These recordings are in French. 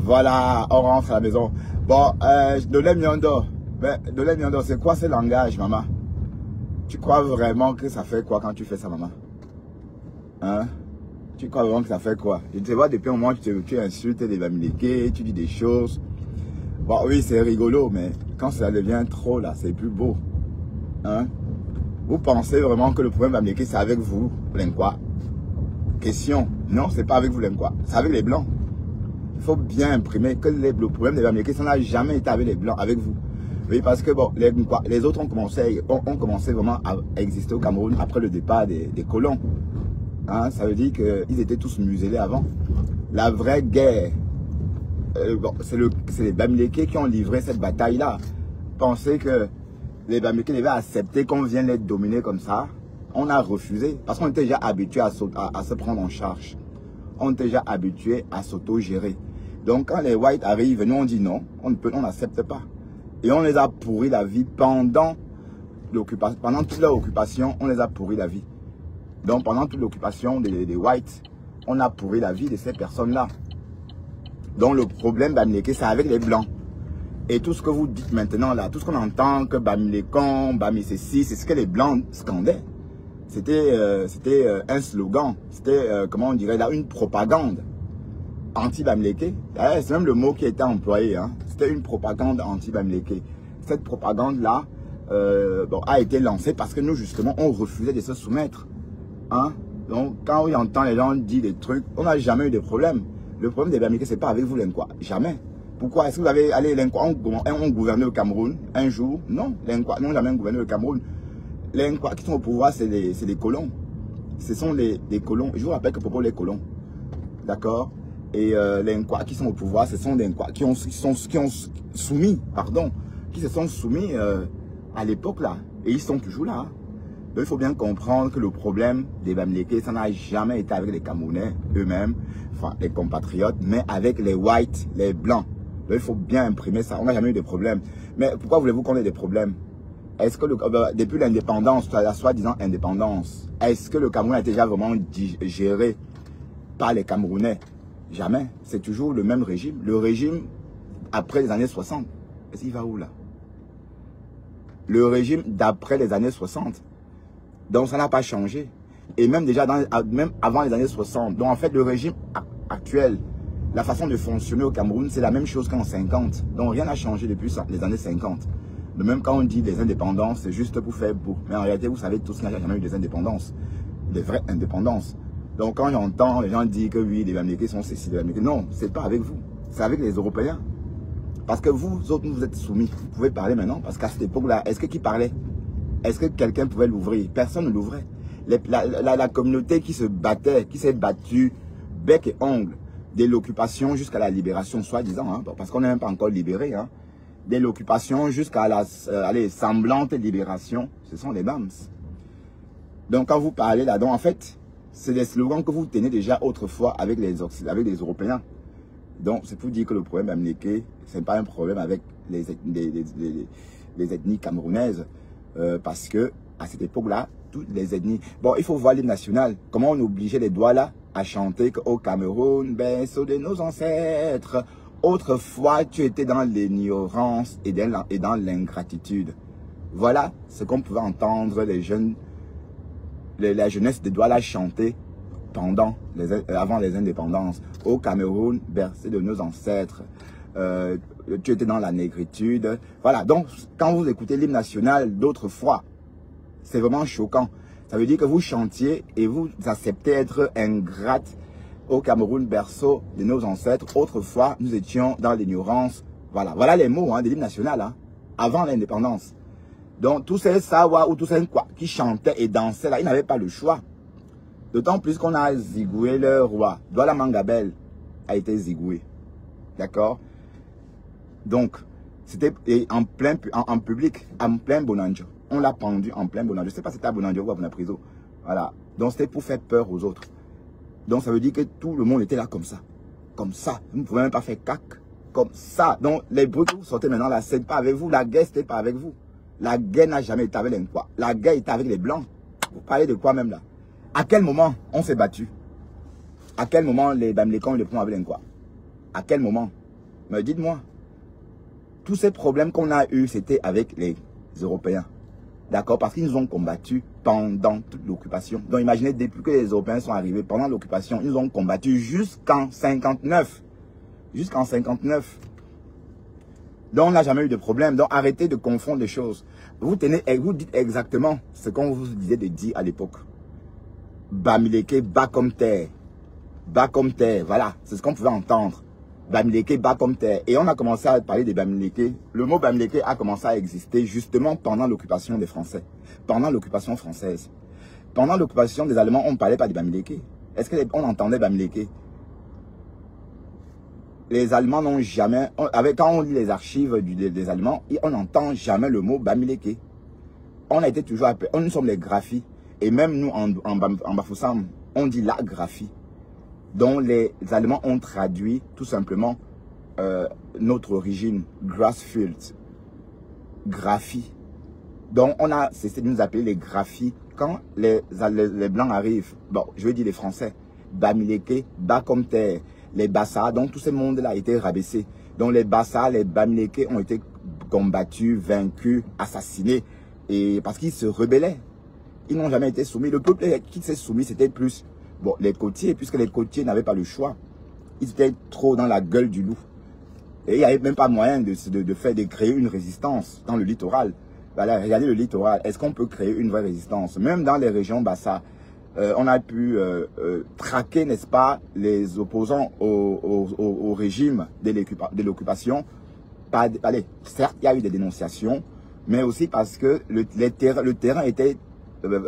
Voilà, on rentre à la maison. Bon, Dolé Miondo. Dolé Miondo, c'est quoi ce langage, maman? Tu crois vraiment que ça fait quoi quand tu fais ça, maman? Hein? Tu crois vraiment que ça fait quoi? Je te vois depuis un moment, tu insultes les Bamileke, tu dis des choses. Bon, oui, c'est rigolo, mais quand ça devient trop, là, c'est plus beau. Hein? Vous pensez vraiment que le problème Bamileke, c'est avec vous, Lenquois? Question. Non, c'est pas avec vous, Lenquois. C'est avec les Blancs. Il faut bien imprimer que le problème des Bamileke, ça n'a jamais été avec les Blancs, avec vous. Oui, parce que bon, les autres ont commencé vraiment à exister au Cameroun après le départ des colons. Hein, ça veut dire qu'ils étaient tous muselés avant. La vraie guerre, bon, c'est les Bamileke qui ont livré cette bataille-là. Pensez que les Bamileke devaient accepter qu'on vienne les dominer comme ça. On a refusé parce qu'on était déjà habitué à se prendre en charge. On était déjà habitué à s'auto-gérer. Donc quand les Whites arrivent, nous on dit non, on n'accepte pas. Et on les a pourri la vie pendant toute leur occupation, on les a pourri la vie. Donc pendant toute l'occupation des Whites, on a pourri la vie de ces personnes-là. Donc le problème Bamileke, c'est avec les Blancs. Et tout ce que vous dites maintenant là, tout ce qu'on entend que Bamilekon, Bami ceci, c'est ce que les Blancs scandaient. C'était un slogan, c'était, comment on dirait là, une propagande anti-Bamileke. C'est même le mot qui était employé, hein. C'était une propagande anti-Bamileke. Cette propagande-là bon, a été lancée parce que nous, justement, on refusait de se soumettre. Hein? Donc, quand on entend les gens dire des trucs, on n'a jamais eu de problème. Le problème des Bamileke, c'est pas avec vous, Lenquois. Jamais. Pourquoi? Est-ce que vous avez allé, Lenquois, on gouvernait le Cameroun un jour? Non, Lenquois, non, jamais gouverné le Cameroun. Les Lenquois qui sont au pouvoir, c'est des colons. Ce sont des colons. Je vous rappelle que pour les colons, d'accord? Et les Lenquois qui sont au pouvoir, ce sont des Lenquois qui se sont soumis à l'époque là. Et ils sont toujours là. Hein. Donc il faut bien comprendre que le problème des Bamileke, ça n'a jamais été avec les Camerounais eux-mêmes, enfin les compatriotes, mais avec les Whites, les Blancs. Donc il faut bien imprimer ça. On n'a jamais eu de problème. Mais pourquoi voulez-vous qu'on ait des problèmes? Est-ce que depuis l'indépendance, la soi-disant indépendance, est-ce que le Cameroun a été déjà vraiment géré par les Camerounais? Jamais. C'est toujours le même régime. Le régime après les années 60. Est-ce qu'il va où là? Le régime d'après les années 60. Donc ça n'a pas changé. Et même déjà même avant les années 60. Donc en fait le régime actuel, la façon de fonctionner au Cameroun, c'est la même chose qu'en 50. Donc rien n'a changé depuis les années 50. De même quand on dit des indépendances, c'est juste pour faire beau. Mais en réalité, vous savez tous qu'il n'y a jamais eu des indépendances. Des vraies indépendances. Donc quand j'entends les gens dire que oui, les Bamileke sont ceci, les Bamileke, non, c'est pas avec vous. C'est avec les Européens. Parce que vous autres, vous êtes soumis. Vous pouvez parler maintenant. Parce qu'à cette époque-là, est-ce que qui parlait? Est-ce que quelqu'un pouvait l'ouvrir? Personne ne l'ouvrait. La communauté qui se battait, qui s'est battue bec et ongle, dès l'occupation jusqu'à la libération, soi-disant, hein, parce qu'on n'est même pas encore libéré, hein, dès l'occupation jusqu'à la semblante libération, ce sont les BAMS. Donc quand vous parlez là-dedans, en fait, c'est des slogans que vous tenez déjà autrefois avec les Européens. Donc c'est pour dire que le problème Bamileke, ce n'est pas un problème avec les ethnies camerounaises. Parce que à cette époque-là, toutes les ethnies... Bon, il faut voir l'hymne national. Comment on obligeait les Douala à chanter qu'au Cameroun, berceau de nos ancêtres, autrefois tu étais dans l'ignorance et dans l'ingratitude. Voilà ce qu'on pouvait entendre les jeunes, la jeunesse des Douala chanter avant les indépendances. Au Cameroun, berceau de nos ancêtres. Tu étais dans la négritude. Voilà, donc quand vous écoutez l'hymne national d'autrefois, c'est vraiment choquant. Ça veut dire que vous chantiez et vous acceptez être ingrate au Cameroun, berceau de nos ancêtres. Autrefois, nous étions dans l'ignorance. Voilà, voilà les mots hein, de l'hymne national, hein, avant l'indépendance. Donc tous ces Sawa ou tous ces quoi qui chantaient et dansaient là, ils n'avaient pas le choix. D'autant plus qu'on a zigoué le roi. Douala Mangabel a été zigoué. D'accord? Donc, c'était en public, en plein Bonanjo. On l'a pendu en plein Bonanjo. Je ne sais pas si c'était à Bonanjo ou à Bonapriso. Voilà. Donc, c'était pour faire peur aux autres. Donc, ça veut dire que tout le monde était là comme ça. Comme ça. Vous ne pouvez même pas faire cac. Comme ça. Donc, les bruits que vous sortez maintenant là, ce n'est pas avec vous. La guerre, ce n'était pas avec vous. La guerre n'a jamais été avec les Nkwa. La guerre était avec les Blancs. Vous parlez de quoi même là? À quel moment on s'est battu? À quel moment les Bamilekons le prennent avec les Nkwa? À quel moment? Mais dites-moi, tous ces problèmes qu'on a eus, c'était avec les Européens. D'accord? Parce qu'ils nous ont combattus pendant toute l'occupation. Donc imaginez, depuis que les Européens sont arrivés, pendant l'occupation, ils nous ont combattus jusqu'en 59. Jusqu'en 59. Donc on n'a jamais eu de problème. Donc arrêtez de confondre les choses. Vous dites exactement ce qu'on vous disait de dire à l'époque. Bamileke, bas comme terre. Bas comme terre. Voilà, c'est ce qu'on pouvait entendre. Bamileke, bas comme terre. Et on a commencé à parler de Bamileke. Le mot Bamileke a commencé à exister justement pendant l'occupation des Français. Pendant l'occupation française. Pendant l'occupation des Allemands, on ne parlait pas de Bamileke. Est-ce qu'on entendait Bamileke? Les Allemands n'ont jamais... quand on lit les archives des Allemands, on n'entend jamais le mot Bamileke. On a été toujours appelé... Nous sommes les graphies. Et même nous, en Bafoussam, on dit la graphie. Donc les Allemands ont traduit tout simplement notre origine, Grassfield, graphie. Donc on a cessé de nous appeler les graphies. Quand les Blancs arrivent, bon, je veux dire les Français, Bamileke, bas comme terre, les Bassa, donc tout ce monde-là a été rabaissé. Donc les Bassa, les Bamileke ont été combattus, vaincus, assassinés, et parce qu'ils se rebellaient. Ils n'ont jamais été soumis. Le peuple qui s'est soumis, c'était plus... Bon, les côtiers, puisque les côtiers n'avaient pas le choix. Ils étaient trop dans la gueule du loup. Et il n'y avait même pas moyen de créer une résistance dans le littoral. Voilà, regardez le littoral. Est-ce qu'on peut créer une vraie résistance? Même dans les régions Bassa, on a pu traquer, n'est-ce pas, les opposants au régime de l'occupation. Allez, certes, il y a eu des dénonciations, mais aussi parce que le terrain était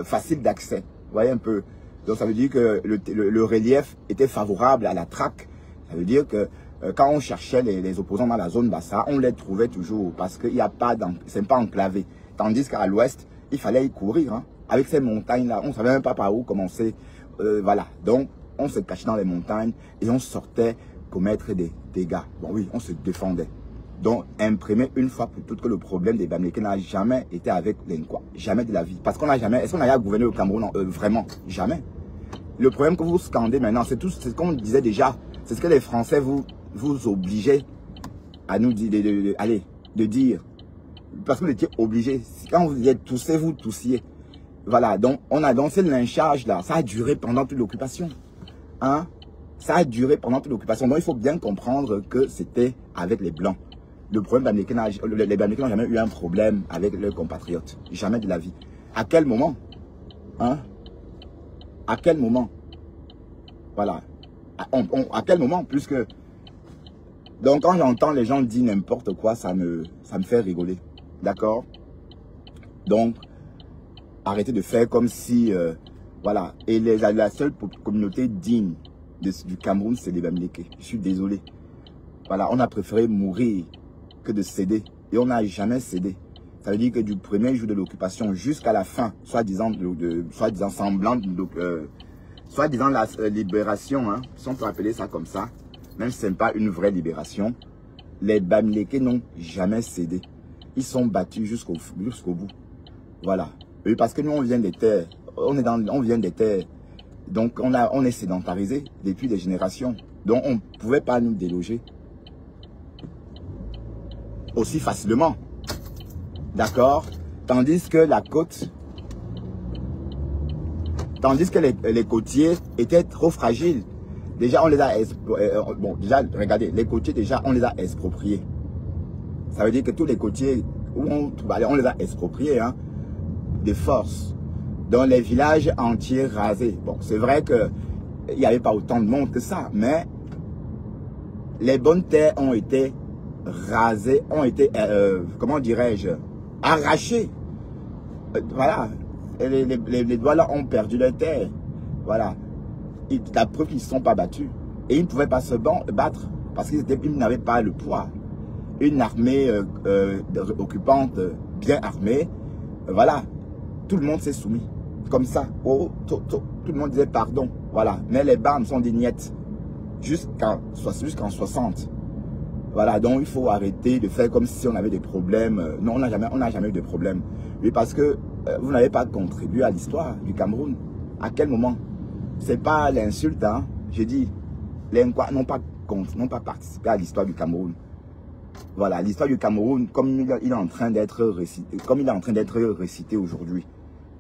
facile d'accès. Vous voyez un peu. Donc ça veut dire que le relief était favorable à la traque. Ça veut dire que quand on cherchait les opposants dans la zone Bassa, on les trouvait toujours parce qu'il n'y a pas, c'est pas enclavé. Tandis qu'à l'ouest, il fallait y courir. Hein. Avec ces montagnes-là, on ne savait même pas par où commencer. Voilà. Donc on se cachait dans les montagnes et on sortait commettre des dégâts. Bon oui, on se défendait. Donc, imprimer une fois pour toutes que le problème des Bamileke n'a jamais été avec les Nkwa. Jamais de la vie. Parce qu'on n'a jamais... Est-ce qu'on a gouverné au Cameroun? Vraiment, jamais. Le problème que vous scandez maintenant, c'est tout ce qu'on disait déjà. C'est ce que les Français vous obligeaient à nous dire, de dire. Parce que vous étiez obligés. Quand vous disiez tousser, vous toussiez. Voilà, donc on a dansé le lynchage là. Ça a duré pendant toute l'occupation. Hein? Ça a duré pendant toute l'occupation. Donc il faut bien comprendre que c'était avec les Blancs. Le problème, les Bamileke n'ont jamais eu un problème avec leurs compatriotes. Jamais de la vie. À quel moment? Hein? À quel moment? Voilà. À quel moment? Puisque... Donc quand j'entends les gens dire n'importe quoi, ça me fait rigoler. D'accord? Donc, arrêtez de faire comme si... voilà. Et la seule communauté digne du Cameroun, c'est les Bamileke. Je suis désolé. Voilà, on a préféré mourir que de céder. Et on n'a jamais cédé. Ça veut dire que du premier jour de l'occupation jusqu'à la fin, soi-disant semblant, soi-disant la libération, hein, si on peut appeler ça comme ça, même si ce n'est pas une vraie libération, les Bamileke n'ont jamais cédé. Ils sont battus jusqu'au bout. Voilà. Et parce que nous, on vient des terres. On vient des terres. Donc, on est sédentarisé depuis des générations. Donc, on ne pouvait pas nous déloger aussi facilement. D'accord? Tandis que la côte, tandis que les côtiers étaient trop fragiles. Déjà, on les a... bon, déjà, regardez, les côtiers, déjà, on les a expropriés. Ça veut dire que tous les côtiers, on les a expropriés, hein, de force. Dans les villages entiers rasés. Bon, c'est vrai que il n'y avait pas autant de monde que ça, mais les bonnes terres ont été rasées, ont été, comment dirais-je, arrachées. Voilà. Et les Douala ont perdu leur terre. Voilà. La preuve qu'ils ne se sont pas battus. Et ils ne pouvaient pas se battre parce qu'ils n'avaient pas le poids. Une armée occupante bien armée, voilà. Tout le monde s'est soumis. Comme ça. Oh, tout le monde disait pardon. Voilà. Mais les BAM sont des niettes. Jusqu'en 60. Voilà. Donc il faut arrêter de faire comme si on avait des problèmes. Non, on n'a jamais eu de problème. Oui, parce que vous n'avez pas contribué à l'histoire du Cameroun. À quel moment? C'est pas l'insulte, hein. J'ai dit, les Nkwa n'ont pas participé à l'histoire du Cameroun. Voilà, l'histoire du Cameroun, comme il est en train d'être récité, aujourd'hui.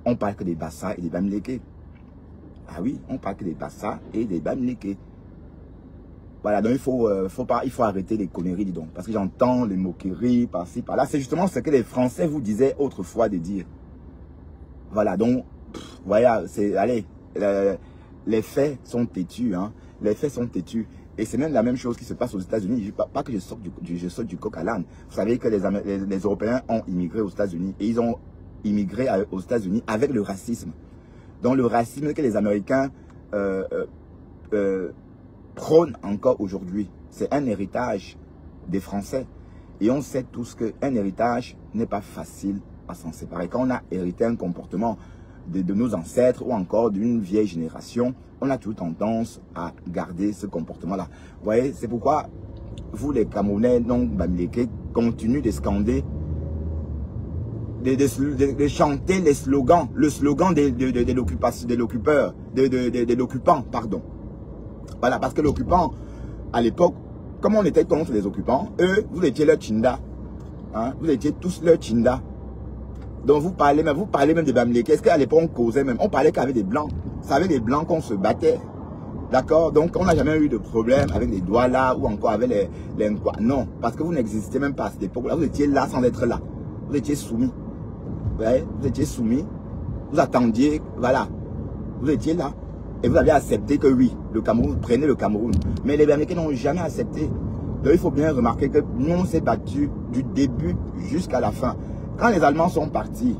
On parle que des Bassa et des Bamileke. Ah oui, on parle que des Bassa et des Bamileke. Voilà, donc il faut arrêter les conneries, dis donc. Parce que j'entends les moqueries par-ci, par-là. C'est justement ce que les Français vous disaient autrefois de dire. Voilà, donc, voilà, allez, les faits sont têtus, hein. Les faits sont têtus. Et c'est même la même chose qui se passe aux États-Unis. Pas que je saute du coq à l'âne. Vous savez que les Européens ont immigré aux États-Unis. Et ils ont immigré aux États-Unis avec le racisme. Donc le racisme que les Américains prônent encore aujourd'hui, c'est un héritage des Français. Et on sait tous qu'un héritage n'est pas facile à s'en séparer. Quand on a hérité un comportement de nos ancêtres ou encore d'une vieille génération, on a toute tendance à garder ce comportement-là. Vous voyez, c'est pourquoi vous, les Camerounais non bamileke, continuez de scander, de chanter les slogans, le slogan de l'occupant, pardon. Voilà, parce que l'occupant, à l'époque, comme on était contre les occupants, eux, vous étiez leur Tchinda. Hein, vous étiez tous leur Tchinda. Donc vous parlez même des Bamileke. Est-ce qu'à l'époque on causait même? On parlait qu'avec des Blancs. C'est avec les Blancs qu'on se battait. D'accord? Donc on n'a jamais eu de problème avec les Douala ou encore avec les Nkwa. Non, parce que vous n'existiez même pas à cette époque-là. Vous étiez là sans être là. Vous étiez soumis. Ouais, vous étiez soumis. Vous attendiez, voilà. Vous étiez là. Et vous avez accepté que oui, le Cameroun, prenez le Cameroun. Mais les Bamileke n'ont jamais accepté. Donc il faut bien remarquer que nous on s'est battus du début jusqu'à la fin. Quand les Allemands sont partis,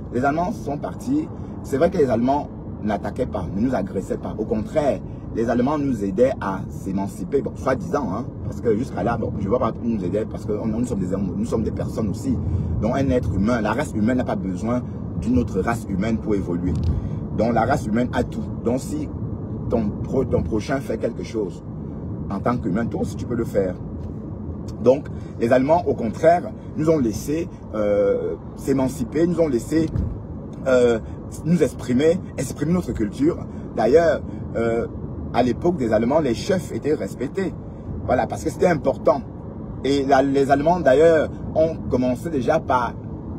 c'est vrai que les Allemands n'attaquaient pas, ne nous agressaient pas. Au contraire, les Allemands nous aidaient à s'émanciper, bon, soi-disant, hein, parce que jusqu'à là, bon, je ne vois pas nous aider parce que nous sommes des personnes aussi. Donc un être humain, la race humaine n'a pas besoin d'une autre race humaine pour évoluer. Donc la race humaine a tout. Donc si ton prochain fait quelque chose, en tant qu'humain, toi aussi tu peux le faire. Donc, les Allemands, au contraire, nous ont laissé s'émanciper, nous ont laissé nous exprimer notre culture. D'ailleurs, à l'époque des Allemands, les chefs étaient respectés. Voilà, parce que c'était important. Et les Allemands, d'ailleurs, ont commencé déjà par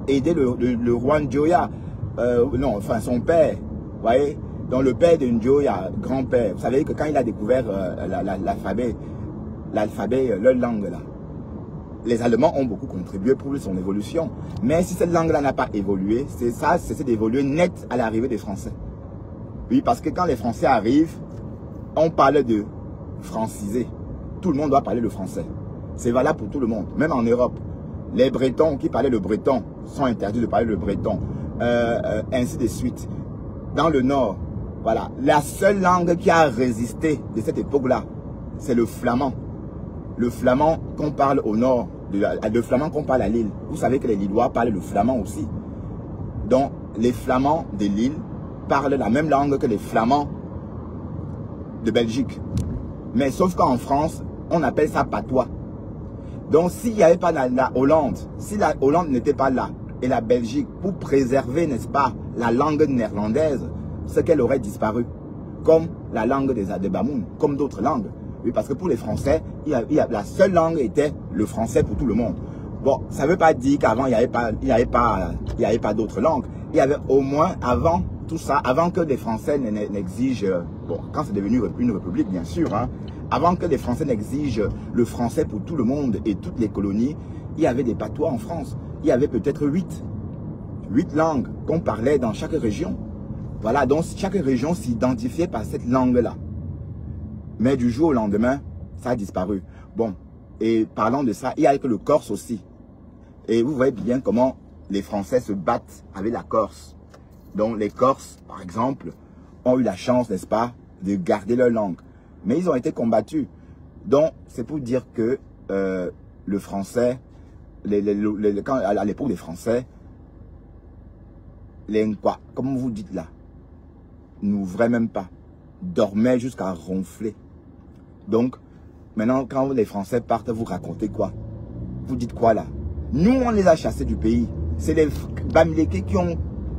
aider le roi Njoya. Non, enfin, son père, vous voyez. Donc, le père de Njoya, grand-père, vous savez que quand il a découvert l'alphabet, leur langue, là, les Allemands ont beaucoup contribué pour son évolution. Mais si cette langue-là n'a pas évolué, c'est d'évoluer net à l'arrivée des Français. Oui, parce que quand les Français arrivent, on parle de franciser. Tout le monde doit parler le français. C'est valable pour tout le monde, même en Europe. Les Bretons qui parlaient le breton sont interdits de parler le breton. Ainsi de suite. Dans le Nord, voilà. La seule langue qui a résisté de cette époque-là, c'est le flamand. Le flamand qu'on parle au nord, le flamand qu'on parle à Lille. Vous savez que les Lillois parlent le flamand aussi. Donc, les Flamands de Lille parlent la même langue que les Flamands de Belgique. Mais sauf qu'en France, on appelle ça patois. Donc, s'il n'y avait pas la Hollande, si la Hollande n'était pas là, et la Belgique, pour préserver, n'est-ce pas, la langue néerlandaise, ce qu'elle aurait disparu. Comme la langue des Bamoun, comme d'autres langues. Oui, parce que pour les Français, la seule langue était le français pour tout le monde. Bon, ça ne veut pas dire qu'avant, il n'y avait pas d'autres langues. Il y avait au moins, avant tout ça, avant que les Français n'exigent, bon, quand c'est devenu une république, bien sûr, hein, avant que les Français n'exigent le français pour tout le monde et toutes les colonies, il y avait des patois en France. Il y avait peut-être 8 langues qu'on parlait dans chaque région. Voilà, donc chaque région s'identifiait par cette langue-là. Mais du jour au lendemain, ça a disparu. Bon, et parlant de ça, il y a que le Corse aussi. Et vous voyez bien comment les Français se battent avec la Corse. Donc les Corses, par exemple, ont eu la chance, n'est-ce pas, de garder leur langue. Mais ils ont été combattus. Donc, c'est pour dire que le français, à l'époque des Français, les Nkwa, comme vous dites là, n'ouvraient même pas, dormaient jusqu'à ronfler. Donc, maintenant, quand les Français partent, vous racontez quoi? Vous dites quoi là? Nous, on les a chassés du pays. C'est les Bamileke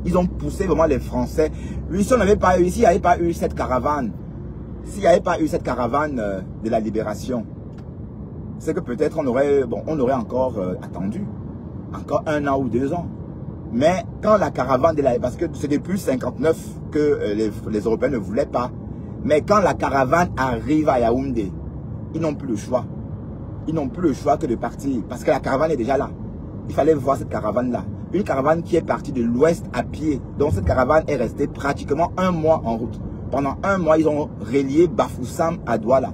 ils ont poussé vraiment les Français. Si on n'avait pas eu, s'il n'y avait pas eu cette caravane, de la libération, c'est que peut-être on aurait encore attendu, encore 1 an ou 2 ans. Mais quand la caravane, parce que c'est depuis 59 que les Européens ne voulaient pas, mais quand la caravane arrive à Yaoundé, ils n'ont plus le choix. Ils n'ont plus le choix que de partir, parce que la caravane est déjà là. Il fallait voir cette caravane-là. Une caravane qui est partie de l'ouest à pied. Donc cette caravane est restée pratiquement 1 mois en route. Pendant 1 mois, ils ont relié Bafoussam à Douala.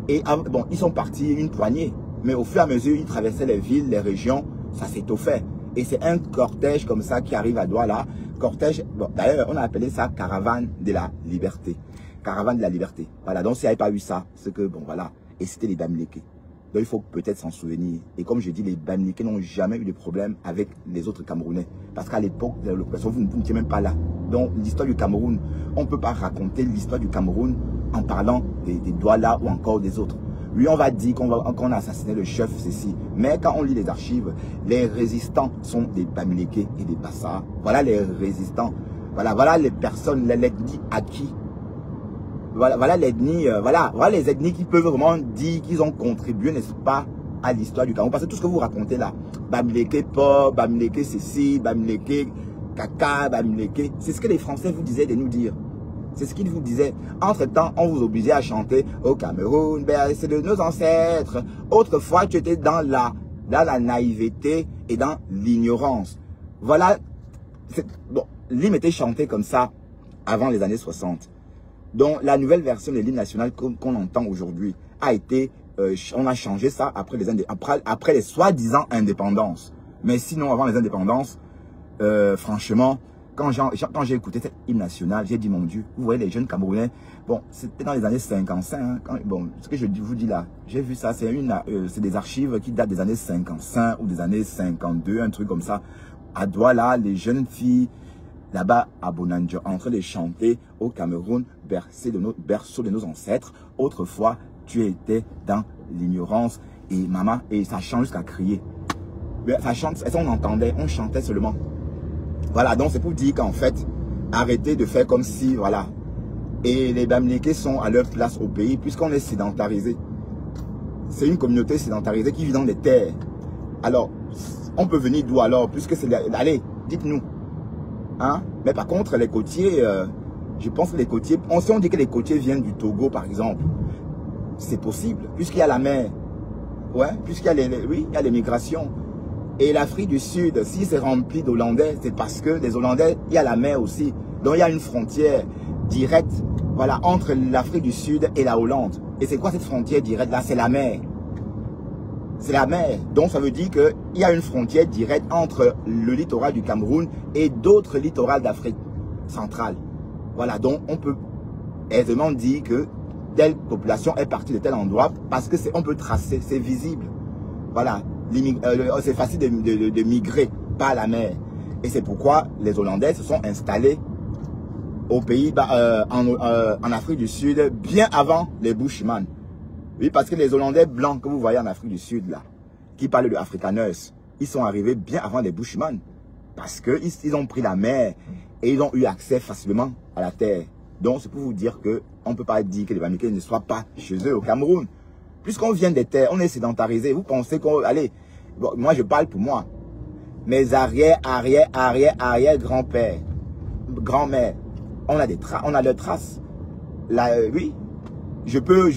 Et bon, ils sont partis une poignée. Mais au fur et à mesure, ils traversaient les villes, les régions, ça s'étoffait. Et c'est un cortège comme ça qui arrive à Douala. Cortège, bon, d'ailleurs, on a appelé ça caravane de la liberté. Caravane de la liberté. Voilà, donc s'il n'y avait pas eu ça, c'est que, bon, voilà. Et c'était les Bamileke. Donc il faut peut-être s'en souvenir. Et comme je dis, les Bamileke n'ont jamais eu de problème avec les autres Camerounais. Parce qu'à l'époque de l'occupation, vous n'étiez même pas là. Donc l'histoire du Cameroun, on ne peut pas raconter l'histoire du Cameroun en parlant des Douala ou encore des autres. Oui, on va dire qu'on a assassiné le chef, ceci. Mais quand on lit les archives, les résistants sont des Bamileke et des Bassa. Voilà les résistants. Voilà les personnes, l'ethnie acquis. Voilà l'ethnie, voilà les ethnies qui peuvent vraiment dire qu'ils ont contribué, n'est-ce pas, à l'histoire du Cameroun. Parce que tout ce que vous racontez là, Bamileke Pop, Bamileke ceci, Bamileke Kaka, Bamileke, c'est ce que les Français vous disaient de nous dire. C'est ce qu'ils vous disaient. Entre-temps, on vous obligeait à chanter au Cameroun, ben, c'est de nos ancêtres. Autrefois, tu étais dans la naïveté et dans l'ignorance. Voilà, bon, l'hymne était chanté comme ça avant les années 60. Donc, la nouvelle version de l'hymne national qu'on entend aujourd'hui a été, on a changé ça après les soi-disant indépendances. Mais sinon, avant les indépendances, franchement, quand j'ai écouté cet hymne national, j'ai dit, mon Dieu, vous voyez les jeunes Camerounais, bon, c'était dans les années 55, hein, bon, ce que je vous dis là, j'ai vu ça, c'est des archives qui datent des années 55 ou des années 52, un truc comme ça. À Douala, les jeunes filles, là-bas à Bonanjo, en train de chanter au Cameroun, berceau de nos ancêtres. Autrefois, tu étais dans l'ignorance et maman, et ça chante jusqu'à crier. Ça chante, on entendait, on chantait seulement. Voilà, donc c'est pour dire qu'en fait, arrêtez de faire comme si, voilà. Et les Bamileke sont à leur place au pays, puisqu'on est sédentarisé. C'est une communauté sédentarisée qui vit dans les terres. Alors, on peut venir d'où alors, puisque c'est... Allez, dites-nous. Hein? Mais par contre, les côtiers, je pense que les côtiers... Si on dit que les côtiers viennent du Togo, par exemple, c'est possible, puisqu'il y a la mer. Ouais, puisqu'il y a oui, il y a les migrations. Et l'Afrique du Sud, si c'est rempli d'Hollandais, c'est parce que les Hollandais, il y a la mer aussi. Donc il y a une frontière directe, voilà, entre l'Afrique du Sud et la Hollande. Et c'est quoi cette frontière directe là? C'est la mer. C'est la mer. Donc ça veut dire qu'il y a une frontière directe entre le littoral du Cameroun et d'autres littorales d'Afrique centrale. Voilà, donc on peut aisément dire que telle population est partie de tel endroit parce que on peut tracer, c'est visible. Voilà. C'est facile de migrer par la mer. Et c'est pourquoi les Hollandais se sont installés au pays, en Afrique du Sud, bien avant les Bushmen. Oui, parce que les Hollandais blancs que vous voyez en Afrique du Sud, là, qui parlent de Afrikaners, ils sont arrivés bien avant les Bushmen. Parce qu'ils ont pris la mer et ils ont eu accès facilement à la terre. Donc, c'est pour vous dire qu'on ne peut pas dire que les Bamileke ne soient pas chez eux au Cameroun. Puisqu'on vient des terres, on est sédentarisé. Vous pensez qu'on... Allez, bon, moi je parle pour moi. Mes arrière grands-pères, grand-mère, on a leurs traces. Là, oui, je peux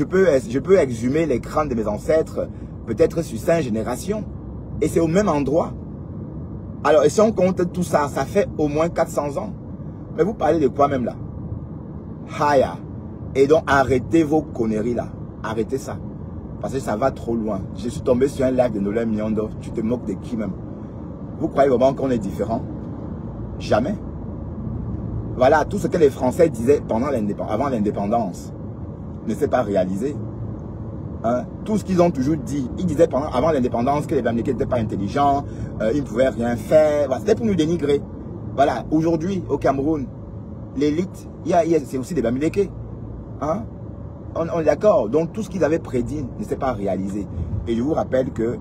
exhumer les crânes de mes ancêtres, peut-être sur 5 générations. Et c'est au même endroit. Alors, et si on compte tout ça, ça fait au moins 400 ans. Mais vous parlez de quoi même là? Haya. Et donc, arrêtez vos conneries là. Arrêtez ça. Parce que ça va trop loin. Je suis tombé sur un live de Nolem Nyondo. Tu te moques de qui même? Vous croyez vraiment qu'on est différent? Jamais. Voilà, tout ce que les Français disaient avant l'indépendance ne s'est pas réalisé. Hein? Tout ce qu'ils ont toujours dit. Ils disaient avant l'indépendance que les Bamileke n'étaient pas intelligents, ils ne pouvaient rien faire. Voilà, c'était pour nous dénigrer. Voilà, aujourd'hui, au Cameroun, l'élite, c'est aussi des Bamileke. Hein? On est d'accord. Donc tout ce qu'ils avaient prédit ne s'est pas réalisé. Et je vous rappelle que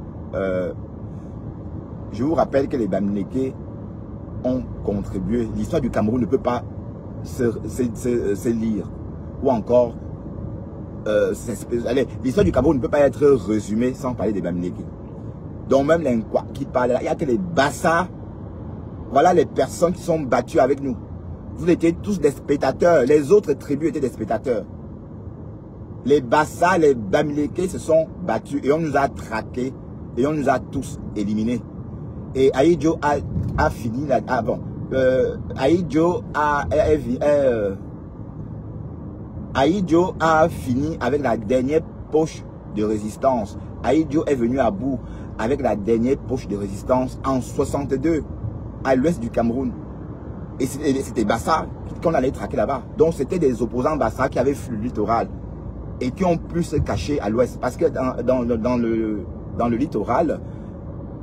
les Bamileke ont contribué. L'histoire du Cameroun ne peut pas se lire ou encore l'histoire du Cameroun ne peut pas être résumée sans parler des Bamileke. Donc même les Nkwa qui parlent là, il n'y a que les Bassa. Voilà les personnes qui sont battues avec nous. Vous étiez tous des spectateurs. Les autres tribus étaient des spectateurs. Les Bassa, les Bamileke se sont battus et on nous a traqués et on nous a tous éliminés. Et Ahidjo a fini là. Ah bon. Ahidjo a fini avec la dernière poche de résistance. Ahidjo est venu à bout avec la dernière poche de résistance en 62 à l'ouest du Cameroun. Et c'était Bassa qu'on allait traquer là-bas. Donc c'était des opposants Bassa qui avaient fui le littoral et qui ont pu se cacher à l'ouest. Parce que dans le littoral,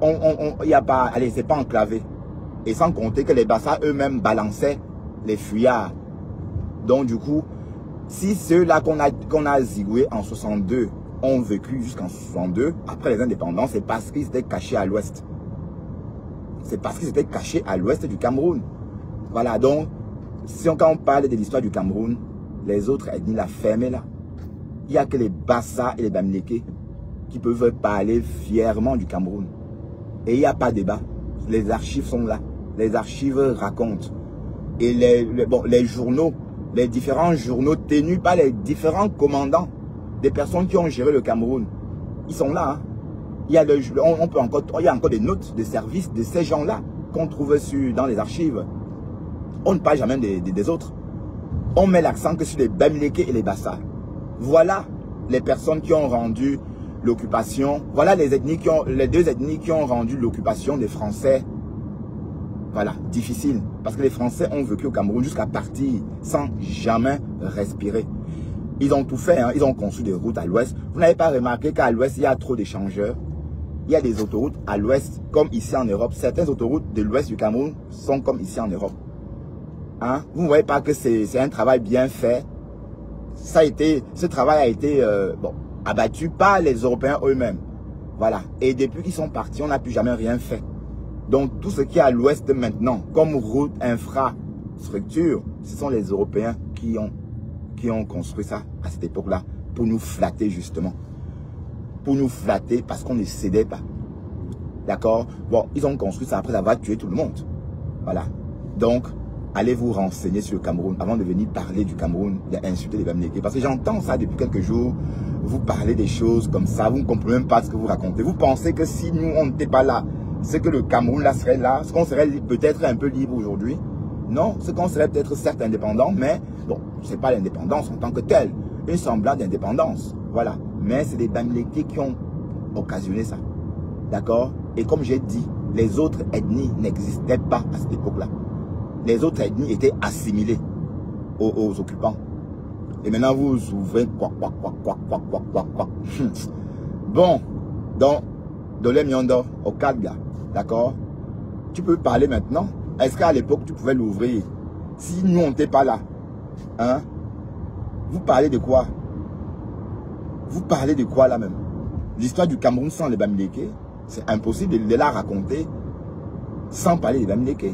il n'y a pas, allez, c'est pas enclavé. Et sans compter que les Bassa eux-mêmes balançaient les fuyards. Donc du coup, si ceux-là qu'on a zigoué en 62 ont vécu jusqu'en 62, après les indépendances, c'est parce qu'ils étaient cachés à l'ouest. C'est parce qu'ils étaient cachés à l'ouest du Cameroun. Voilà, donc, quand on parle de l'histoire du Cameroun, les autres ethnies la fermées là. Il n'y a que les Bassa et les Bamileke qui peuvent parler fièrement du Cameroun. Et il n'y a pas de débat. Les archives sont là. Les archives racontent. Et les journaux, les différents journaux tenus par les différents commandants des personnes qui ont géré le Cameroun, ils sont là. Hein. Il y a il y a encore des notes de service de ces gens-là qu'on trouve dans les archives. On ne parle jamais des autres. On met l'accent que sur les Bamileke et les Bassa. Voilà les personnes qui ont rendu l'occupation. Voilà les deux ethnies qui ont rendu l'occupation des Français. Voilà, difficile. Parce que les Français ont vécu au Cameroun jusqu'à partir sans jamais respirer. Ils ont tout fait, hein. Ils ont construit des routes à l'ouest. Vous n'avez pas remarqué qu'à l'ouest, il y a trop d'échangeurs. Il y a des autoroutes à l'ouest comme ici en Europe. Certaines autoroutes de l'ouest du Cameroun sont comme ici en Europe. Hein? Vous ne voyez pas que c'est un travail bien fait. Ce travail a été abattu par les Européens eux-mêmes. Voilà. Et depuis qu'ils sont partis, on n'a plus jamais rien fait. Donc tout ce qui est à l'ouest maintenant, comme route, infrastructure, ce sont les Européens qui ont construit ça à cette époque-là pour nous flatter justement. Pour nous flatter parce qu'on ne cédait pas. D'accord? Bon, ils ont construit ça après avoir tué tout le monde. Voilà. Donc, allez vous renseigner sur le Cameroun avant de venir parler du Cameroun, d'insulter les Bamileke. Parce que j'entends ça depuis quelques jours. Vous parlez des choses comme ça, vous ne comprenez même pas ce que vous racontez. Vous pensez que si nous, on n'était pas là, c'est que le Cameroun là serait là, ce qu'on serait peut-être un peu libre aujourd'hui. Non, c'est qu'on serait peut-être certes indépendant, mais bon, c'est pas l'indépendance en tant que telle. Une semblance d'indépendance. Voilà. Mais c'est les Bamileke qui ont occasionné ça. D'accord? Et comme j'ai dit, les autres ethnies n'existaient pas à cette époque-là. Les autres ethnies étaient assimilées aux occupants. Et maintenant, vous ouvrez quoi. Bon, donc, Dolé Miondo, au Kalga, d'accord? Tu peux parler maintenant. Est-ce qu'à l'époque, tu pouvais l'ouvrir? Si nous, on n'était pas là, hein? Vous parlez de quoi? Vous parlez de quoi là même? L'histoire du Cameroun sans les Bamileke, c'est impossible de la raconter sans parler des Bamileke.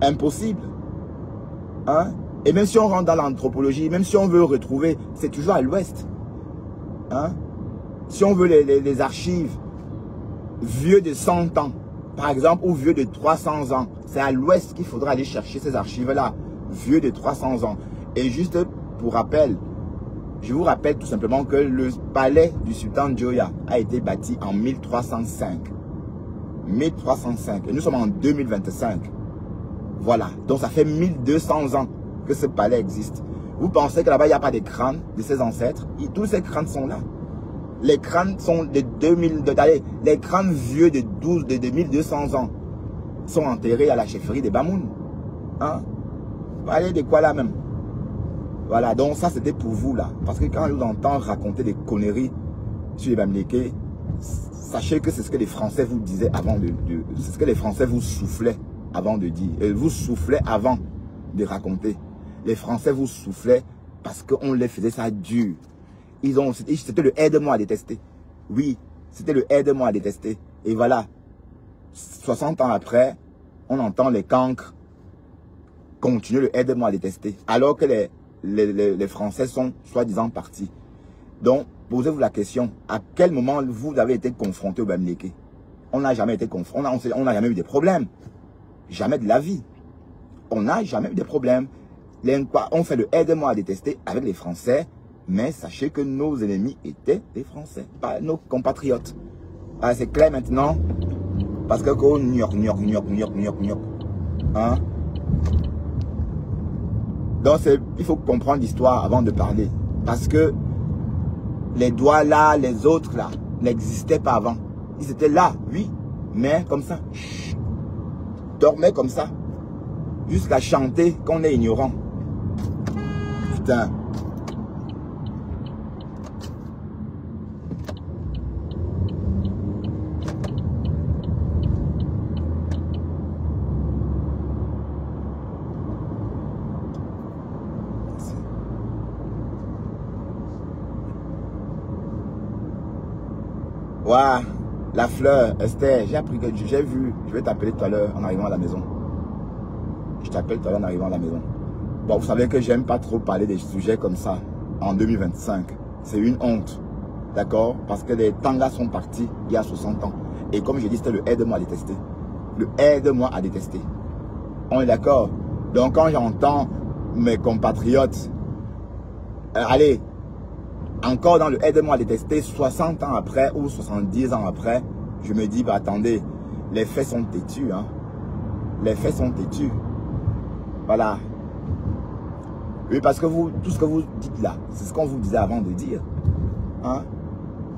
Impossible. Hein? Et même si on rentre dans l'anthropologie, même si on veut retrouver, c'est toujours à l'ouest. Hein? Si on veut les archives vieux de 100 ans, par exemple, ou vieux de 300 ans, c'est à l'ouest qu'il faudra aller chercher ces archives-là, vieux de 300 ans. Et juste pour rappel, je vous rappelle tout simplement que le palais du sultan Djoya a été bâti en 1305. 1305. Et nous sommes en 2025. Voilà. Donc ça fait 1200 ans que ce palais existe. Vous pensez que là-bas, il n'y a pas de crânes de ses ancêtres? Tous ces crânes sont là. Les crânes sont de 2000, les crânes vieux de 1200 ans sont enterrés à la chefferie de Bamoun. Hein? Vous parlez de quoi là même? Voilà, donc ça c'était pour vous là. Parce que quand je vous entends raconter des conneries sur les Bamileke, sachez que c'est ce que les Français vous disaient avant c'est ce que les Français vous soufflaient avant de dire. Vous soufflaient avant de raconter. Les Français vous soufflaient parce qu'on les faisait ça dur. C'était le aide-moi à détester. Oui, c'était le aide-moi à détester. Et voilà, 60 ans après, on entend les cancres continuer le aide-moi à détester. Alors que les Français sont soi-disant partis. Donc, posez-vous la question, à quel moment vous avez été confronté au Bamileke? On n'a jamais été confronté, on n'a jamais eu des problèmes. Jamais de la vie. On n'a jamais eu des problèmes. On fait le aide-moi à détester avec les Français, mais sachez que nos ennemis étaient les Français, pas nos compatriotes. Ah, c'est clair maintenant? Parce que hein? Donc, il faut comprendre l'histoire avant de parler. Parce que les doigts là, les autres là, n'existaient pas avant. Ils étaient là, oui, mais comme ça. Dormaient comme ça. Jusqu'à chanter qu'on est ignorant. Putain. Waouh, la fleur, Esther, j'ai vu, je vais t'appeler tout à l'heure en arrivant à la maison. Je t'appelle tout à l'heure en arrivant à la maison. Bon, vous savez que j'aime pas trop parler des sujets comme ça en 2025. C'est une honte, d'accord? Parce que les tangas sont partis il y a 60 ans. Et comme je dis, c'était le aide-moi à détester. Le aide-moi à détester. On est d'accord? Donc quand j'entends mes compatriotes, allez, encore dans le aide-moi à détester, 60 ans après ou 70 ans après, je me dis, bah attendez, les faits sont têtus, hein. Les faits sont têtus. Voilà. Oui, parce que vous, tout ce que vous dites là, c'est ce qu'on vous disait avant de dire. Hein?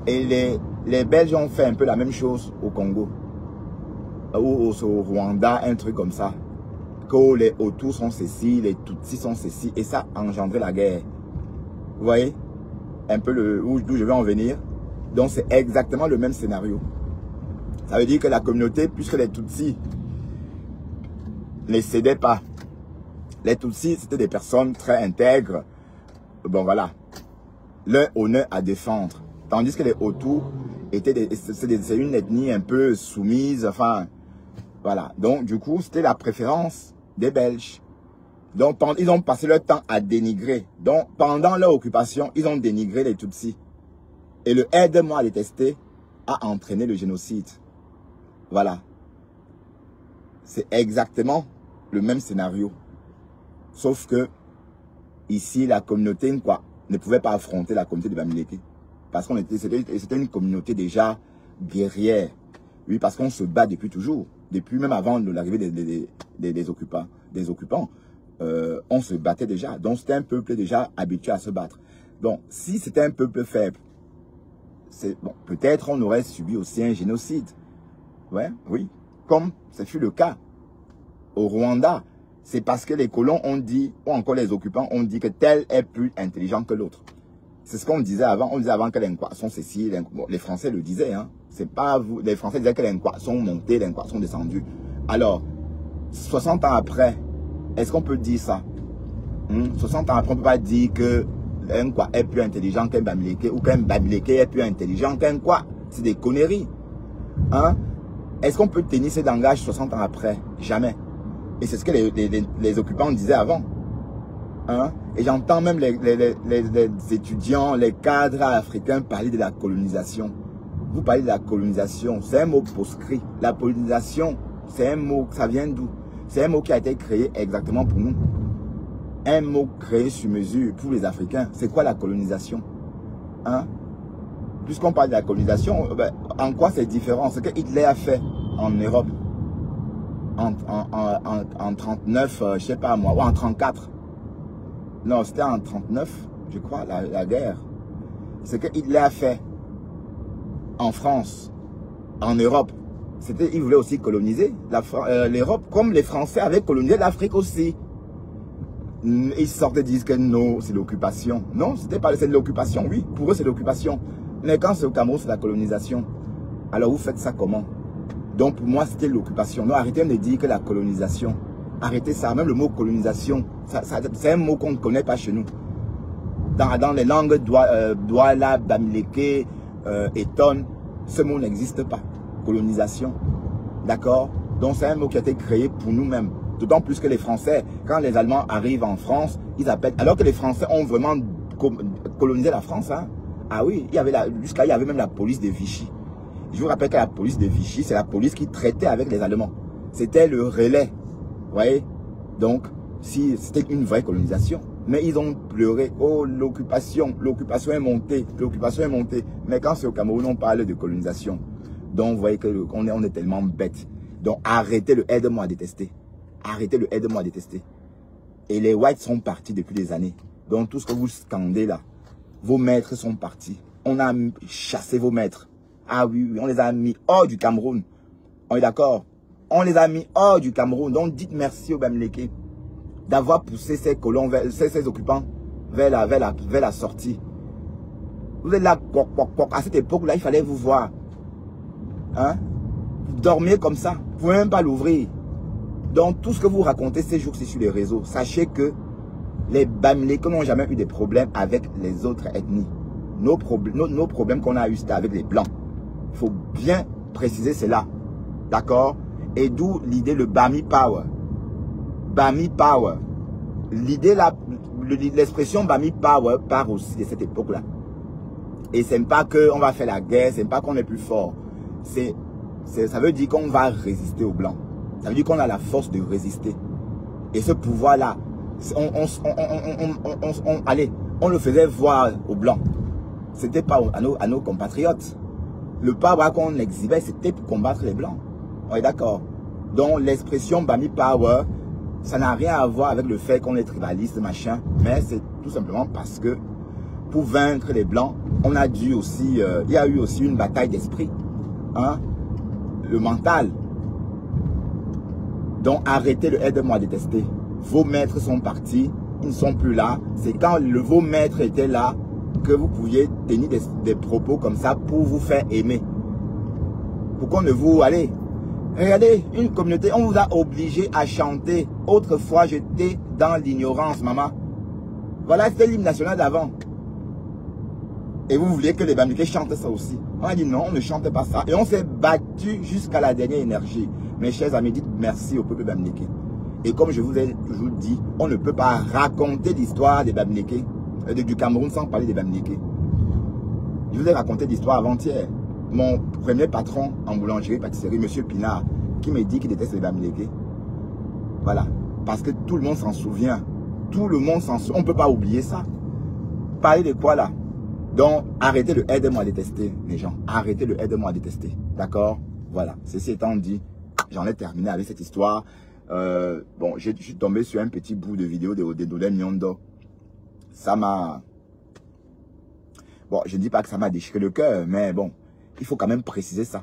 Et les Belges ont fait un peu la même chose au Congo. Ou au Rwanda, un truc comme ça. Que les Hutus sont ceci, les Tutsis sont ceci. Et ça a engendré la guerre. Vous voyez? Un peu d'où je vais en venir. Donc c'est exactement le même scénario. Ça veut dire que la communauté, puisque les Tutsis ne cédaient pas. Les Tutsis, c'était des personnes très intègres. Bon voilà. Leur honneur à défendre. Tandis que les Hutus étaient c'est une ethnie un peu soumise. Enfin, voilà. Donc du coup, c'était la préférence des Belges. Donc, ils ont passé leur temps à dénigrer. Donc, pendant leur occupation, ils ont dénigré les Tutsis. Et le aide-moi à détester a entraîné le génocide. Voilà. C'est exactement le même scénario. Sauf que, ici, la communauté ne pouvait pas affronter la communauté de Bamileke. Parce que c'était une communauté déjà guerrière. Oui, parce qu'on se bat depuis toujours. Depuis même avant l'arrivée des occupants. On se battait déjà. Donc, c'était un peuple déjà habitué à se battre. Donc, si c'était un peuple faible, bon, peut-être on aurait subi aussi un génocide. Ouais, oui, comme ce fut le cas au Rwanda. C'est parce que les colons ont dit, ou encore les occupants ont dit que tel est plus intelligent que l'autre. C'est ce qu'on disait avant. On disait avant que les Nkwa sont ceci. Bon, les Français le disaient. Hein. C'est pas vous. Les Français disaient que les Nkwa sont montés, les Nkwa sont descendus. Alors, 60 ans après, est-ce qu'on peut dire ça? 60 ans après, on ne peut pas dire que un Nkwa est plus intelligent qu'un Bamileke ou qu'un Bamileke est plus intelligent qu'un Nkwa. C'est des conneries. Hein? Est-ce qu'on peut tenir ce langage 60 ans après? Jamais. Et c'est ce que les occupants disaient avant. Hein? Et j'entends même les étudiants, les cadres africains parler de la colonisation. Vous parlez de la colonisation, c'est un mot proscrit. La colonisation, c'est un mot, ça vient d'où? C'est un mot qui a été créé exactement pour nous. Un mot créé sur mesure pour les Africains. C'est quoi la colonisation? Hein? Puisqu'on parle de la colonisation, en quoi c'est différent? Ce que Hitler a fait en Europe en 39, je sais pas moi, ou en 34. Non, c'était en 39, je crois, la guerre. Ce que Hitler a fait en France, en Europe, il voulait aussi coloniser l'Europe, comme les Français avaient colonisé l'Afrique aussi. Ils sortent et disent que non, c'est l'occupation. Non, c'est de l'occupation, oui, pour eux c'est l'occupation. Mais quand c'est au Cameroun, c'est la colonisation. Alors vous faites ça comment? Donc pour moi, c'était l'occupation. Non, arrêtez de dire que la colonisation. Arrêtez ça, même le mot colonisation, c'est un mot qu'on ne connaît pas chez nous. Dans les langues Douala, Bamileke, Eton, ce mot n'existe pas. Colonisation. D'accord? Donc c'est un mot qui a été créé pour nous-mêmes. D'autant plus que les Français, quand les Allemands arrivent en France, ils appellent... Alors que les Français ont vraiment colonisé la France, hein, Ah oui, jusqu'à il y avait même la police de Vichy. Je vous rappelle que la police de Vichy, c'est la police qui traitait avec les Allemands. C'était le relais. Vous voyez? Donc, si c'était une vraie colonisation. Mais ils ont pleuré. Oh, l'occupation est montée. L'occupation est montée. Mais quand c'est au Cameroun, on parle de colonisation. Donc, vous voyez qu'on est tellement bêtes. Donc, arrêtez le aide-moi à détester. Arrêtez le aide-moi à détester. Et les Whites sont partis depuis des années. Donc, tout ce que vous scandez là, vos maîtres sont partis. On a chassé vos maîtres. Ah oui, oui, on les a mis hors du Cameroun. On est d'accord? On les a mis hors du Cameroun. Donc, dites merci aux Bamileke d'avoir poussé ces colons, ces occupants vers la sortie. Vous êtes là, à cette époque-là, il fallait vous voir. Hein? Vous dormiez comme ça. Vous ne pouvez même pas l'ouvrir. Donc, tout ce que vous racontez ces jours-ci sur les réseaux, sachez que les Bamileke n'ont jamais eu des problèmes avec les autres ethnies. Nos problèmes qu'on a eu, c'était avec les Blancs. Il faut bien préciser cela. D'accord? Et d'où l'idée, le Bami Power. Bami Power. L'idée, l'expression Bami Power part aussi de cette époque-là. Et c'est pas qu'on va faire la guerre, c'est pas qu'on est plus fort. Ça veut dire qu'on va résister aux Blancs. Ça veut dire qu'on a la force de résister. Et ce pouvoir-là, on le faisait voir aux Blancs. C'était pas à nos compatriotes. Le power qu'on exhibait, c'était pour combattre les Blancs. On est d'accord. Donc l'expression Bami Power, ça n'a rien à voir avec le fait qu'on est tribaliste, machin. Mais c'est tout simplement parce que pour vaincre les Blancs, on a dû aussi, il y a eu aussi une bataille d'esprit. Hein? Le mental. Donc arrêtez le aide-moi à détester. Vos maîtres sont partis, ils ne sont plus là. C'est quand vos maîtres étaient là que vous pouviez tenir des propos comme ça pour vous faire aimer. Pour qu'on ne vous... Allez, regardez, une communauté, on vous a obligé à chanter. Autrefois, j'étais dans l'ignorance, maman. Voilà, c'était l'hymne national d'avant. Et vous vouliez que les Bamileke chantent ça aussi. On a dit non, on ne chante pas ça. Et on s'est battu jusqu'à la dernière énergie. Mes chers amis, dites merci au peuple Bamileke. Et comme je vous ai toujours dit, on ne peut pas raconter l'histoire des Bamileke, du Cameroun sans parler des Bamileke. Je vous ai raconté l'histoire avant-hier. Mon premier patron en boulangerie-pâtisserie, M. Pinard, qui me dit qu'il déteste les Bamileke. Voilà. Parce que tout le monde s'en souvient. Tout le monde s'en souvient. On ne peut pas oublier ça. Parler de quoi là? Donc, arrêtez le aide-moi à détester, les gens. Arrêtez le aide-moi à détester. D'accord? Voilà. Ceci étant dit, j'en ai terminé avec cette histoire. Bon, je suis tombé sur un petit bout de vidéo de Dolem Nyondo. Ça m'a... Bon, je ne dis pas que ça m'a déchiré le cœur, mais bon, il faut quand même préciser ça.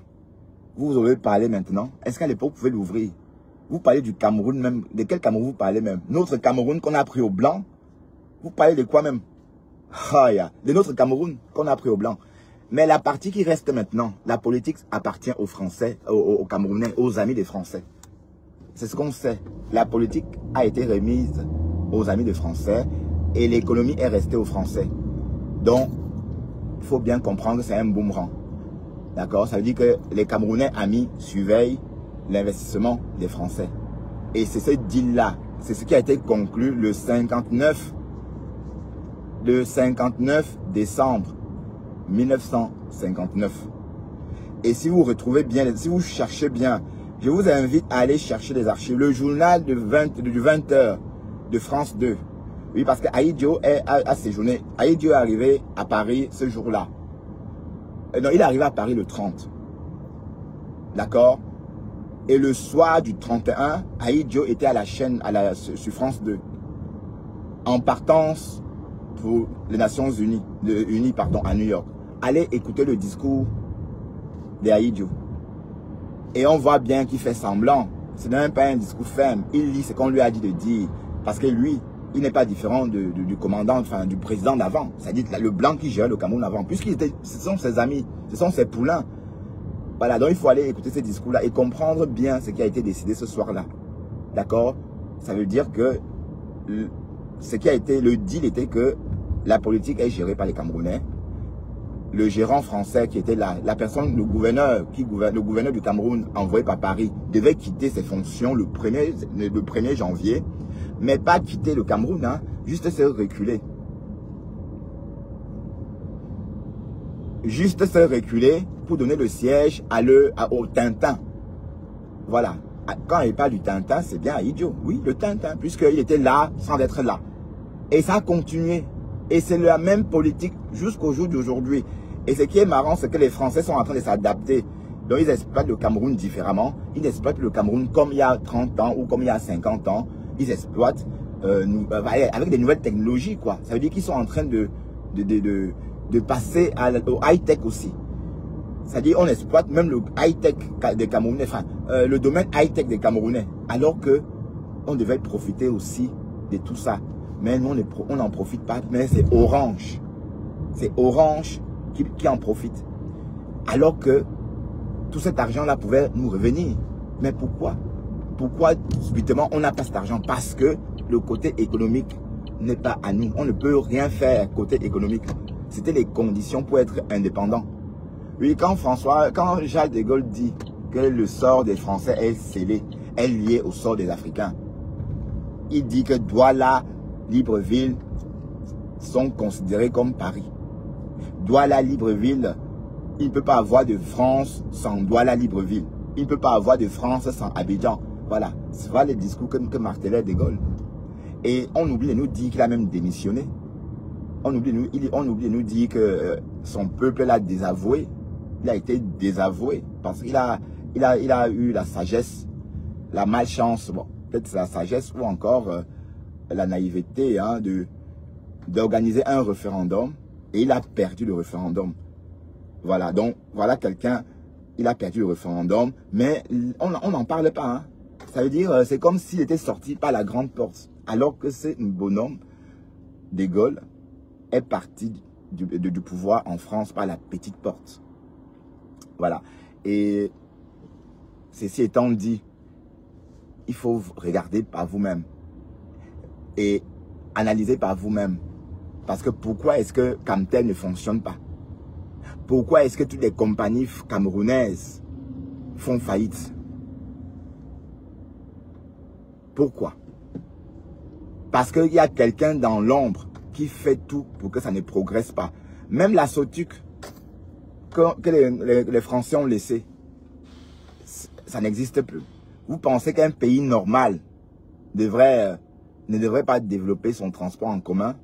Vous avez parlé maintenant. Est-ce qu'à l'époque, vous pouvez l'ouvrir? Vous parlez du Cameroun même. De quel Cameroun vous parlez même? Notre Cameroun qu'on a pris au blanc. Vous parlez de quoi même? Ah, yeah. De notre Cameroun qu'on a pris au blanc. Mais la partie qui reste maintenant, la politique appartient aux Français, aux Camerounais, aux amis des Français. C'est ce qu'on sait. La politique a été remise aux amis des Français et l'économie est restée aux Français. Donc, il faut bien comprendre que c'est un boomerang. D'accord? Ça veut dire que les Camerounais amis surveillent l'investissement des Français. Et c'est ce deal-là. C'est ce qui a été conclu le 59 décembre 1959. Et si vous retrouvez bien, si vous cherchez bien, je vous invite à aller chercher les archives. Le journal du 20h de France 2. Oui, parce que Aïdio a séjourné. Aïdio est arrivé à Paris ce jour-là. Non, il est arrivé à Paris le 30. D'accord? Et le soir du 31, Aïdio était à la chaîne, sur France 2. En partance pour les Nations Unies, à New York. Allez écouter le discours d'Aïdio. Et on voit bien qu'il fait semblant. Ce n'est même pas un discours ferme. Il lit ce qu'on lui a dit de dire. Parce que lui, il n'est pas différent du commandant, enfin du président d'avant. C'est-à-dire le blanc qui gère le Cameroun avant. Puisque ce sont ses amis, ce sont ses poulains. Voilà, donc il faut aller écouter ces discours-là et comprendre bien ce qui a été décidé ce soir-là. D'accord? Ça veut dire que ce qui a été, le deal était que la politique est gérée par les Camerounais. Le gérant français qui était là, la personne, le gouverneur du Cameroun envoyé par Paris devait quitter ses fonctions le 1er janvier, mais pas quitter le Cameroun, hein, juste se reculer. juste se reculer pour donner le siège au Tintin. Voilà. Quand il parle du Tintin, c'est bien idiot. Oui, le Tintin, puisqu'il était là sans être là. Et ça a continué. Et c'est la même politique jusqu'au jour d'aujourd'hui. Et ce qui est marrant, c'est que les Français sont en train de s'adapter. Donc, ils exploitent le Cameroun différemment. Ils exploitent le Cameroun comme il y a 30 ans ou comme il y a 50 ans. Ils exploitent avec des nouvelles technologies, quoi. Ça veut dire qu'ils sont en train de passer au high-tech aussi. C'est-à-dire on exploite même le high-tech des Camerounais, enfin, le domaine high-tech des Camerounais. Alors que on devait profiter aussi de tout ça. Mais nous, on n'en profite pas. Mais c'est Orange. C'est Orange qui en profite. Alors que tout cet argent-là pouvait nous revenir. Mais pourquoi? Pourquoi subitement on n'a pas cet argent? Parce que le côté économique n'est pas à nous. On ne peut rien faire côté économique. C'était les conditions pour être indépendant. Oui, quand Jacques de Gaulle dit que le sort des Français est scellé, est lié au sort des Africains, il dit que Douala, Libreville sont considérés comme Paris. Douala, Libreville, il ne peut pas avoir de France sans Douala, Libreville. Il ne peut pas avoir de France sans Abidjan. Voilà, c'est le discours que martelait de Gaulle. Et on oublie de nous dire qu'il a même démissionné. On oublie de nous dire que son peuple l'a désavoué. Il a été désavoué parce qu'il a eu la sagesse, la malchance, bon, peut-être la sagesse ou encore la naïveté hein, d'organiser un référendum et il a perdu le référendum. Voilà, donc voilà quelqu'un, il a perdu le référendum, mais on n'en parle pas. Hein. Ça veut dire, c'est comme s'il était sorti par la grande porte, alors que c'est un bonhomme, de Gaulle, est parti du pouvoir en France par la petite porte. Voilà. Et ceci étant dit, il faut regarder par vous-même et analyser par vous-même. Parce que pourquoi est-ce que Camtel ne fonctionne pas? Pourquoi est-ce que toutes les compagnies camerounaises font faillite? Pourquoi? Parce qu'il y a quelqu'un dans l'ombre qui fait tout pour que ça ne progresse pas. Même la SOTUC que les Français ont laissé, ça n'existe plus. Vous pensez qu'un pays normal ne devrait pas développer son transport en commun?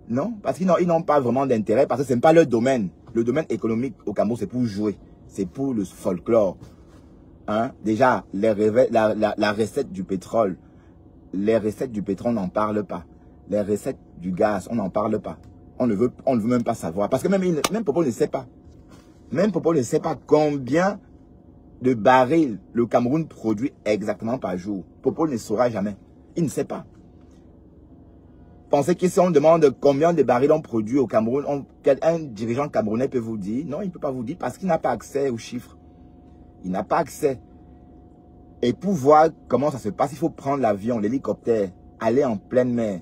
Non, parce qu'ils n'ont pas vraiment d'intérêt, parce que ce n'est pas leur domaine. Le domaine économique au Cameroun, c'est pour jouer. C'est pour le folklore. Hein? Déjà, la recette du pétrole. Les recettes du pétrole, on n'en parle pas. Les recettes du gaz, on n'en parle pas. On ne veut même pas savoir. Parce que même Popo ne sait pas. Même Popo ne sait pas combien de barils le Cameroun produit exactement par jour. Popo ne saura jamais. Il ne sait pas. Pensez que si on demande combien de barils on produit au Cameroun, un dirigeant camerounais peut vous dire. Non, il ne peut pas vous dire parce qu'il n'a pas accès aux chiffres. Il n'a pas accès. Et pour voir comment ça se passe, il faut prendre l'avion, l'hélicoptère, aller en pleine mer.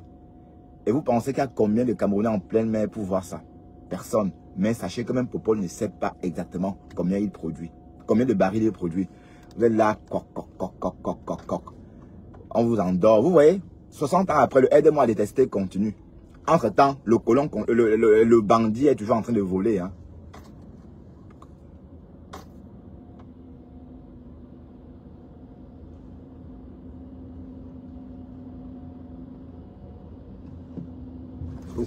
Et vous pensez qu'il y a combien de Camerounais en pleine mer pour voir ça? Personne. Mais sachez que même Popo ne sait pas exactement combien il produit. Combien de barils il produit. Vous êtes là, coq, coq, coq, coq, coq, coq, coq. On vous endort. Vous voyez, 60 ans après, le aide-moi à détester continue. Entre-temps, le bandit est toujours en train de voler. Hein. Oh.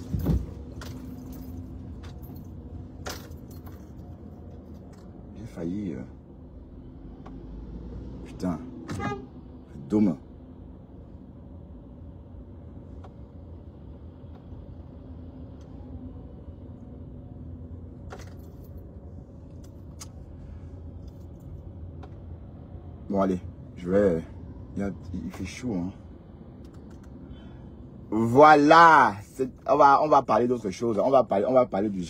J'ai failli... Putain. C'est dommage. Bon, allez. Je vais... Il fait chaud, hein. Voilà, on va parler d'autre chose. On va parler du